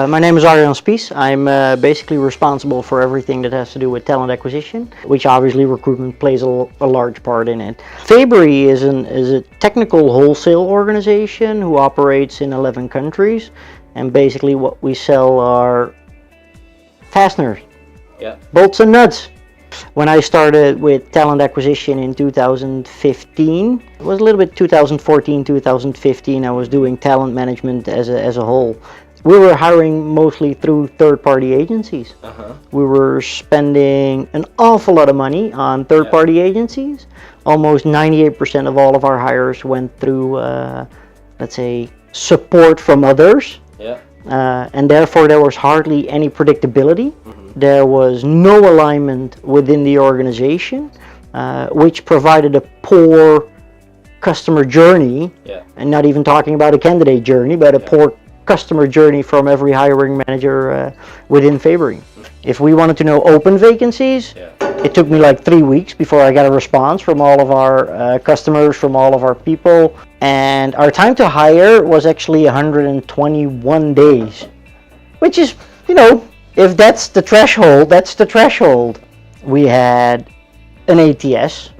My name is Arjan Spies. I'm basically responsible for everything that has to do with talent acquisition, which obviously recruitment plays a large part in it. Fabory is a technical wholesale organization who operates in 11 countries, and basically what we sell are fasteners, bolts and nuts. When I started with talent acquisition in 2015, it was a little bit 2014, 2015, I was doing talent management as a whole. We were hiring mostly through third-party agencies. We were spending an awful lot of money on third-party agencies. Almost 98% of all of our hires went through, let's say, support from others. And therefore there was hardly any predictability. There was no alignment within the organization, which provided a poor customer journey, and not even talking about a candidate journey, but a poor customer journey from every hiring manager within Fabory. If we wanted to know open vacancies, it took me like 3 weeks before I got a response from all of our customers, from all of our people. And our time to hire was actually 121 days, which is, you know, if that's the threshold, that's the threshold. We had an ATS,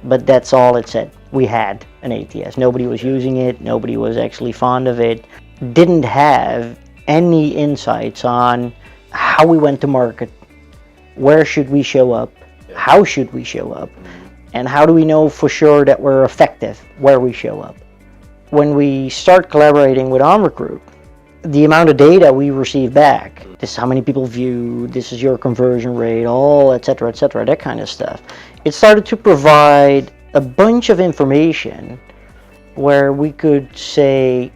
but that's all it said. We had an ATS. Nobody was using it. Nobody was actually fond of it. Didn't have any insights on how we went to market, where should we show up, how should we show up, and how do we know for sure that we're effective where we show up. When we start collaborating with OnRecruit, the amount of data we receive back, this is how many people viewed, this is your conversion rate, all etc., that kind of stuff. It started to provide a bunch of information where we could say,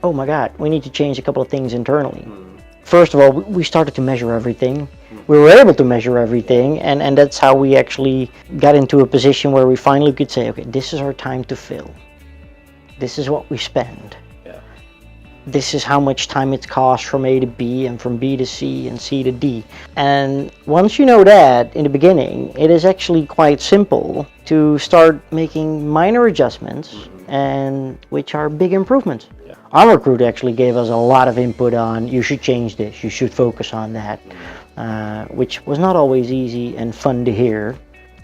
oh my God, we need to change a couple of things internally. First of all, we started to measure everything. We were able to measure everything, and that's how we actually got into a position where we finally could say, okay, this is our time to fill. This is what we spend. This is how much time it costs from A to B and from B to C and C to D. And once you know that in the beginning, it is actually quite simple to start making minor adjustments, and which are big improvements. OnRecruit actually gave us a lot of input on, you should change this, you should focus on that, which was not always easy and fun to hear,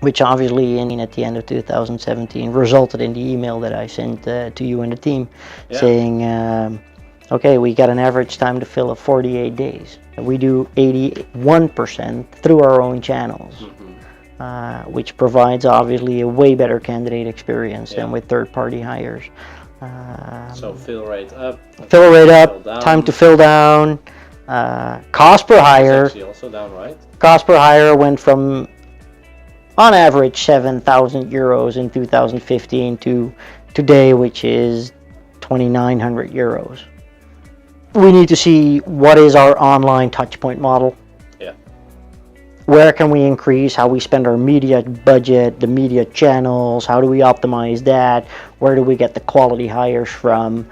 which obviously at the end of 2017 resulted in the email that I sent to you and the team saying, okay, we got an average time to fill of 48 days. We do 81% through our own channels, which provides obviously a way better candidate experience than with third-party hires. So fill rate up, time to fill down, cost per hire. actually also down, right? Cost per hire went from, on average, 7,000 euros in 2015 to today, which is 2,900 euros. We need to see what is our online touchpoint model. Where can we increase how we spend our media budget, the media channels, how do we optimize that, where do we get the quality hires from,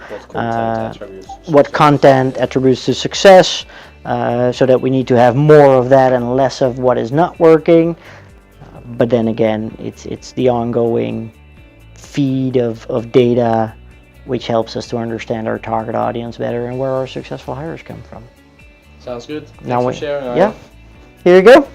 what content attributes to success, so that we need to have more of that and less of what is not working. But then again, it's the ongoing feed of data which helps us to understand our target audience better and where our successful hires come from. Sounds good. Now Thanks for sharing. Here you go.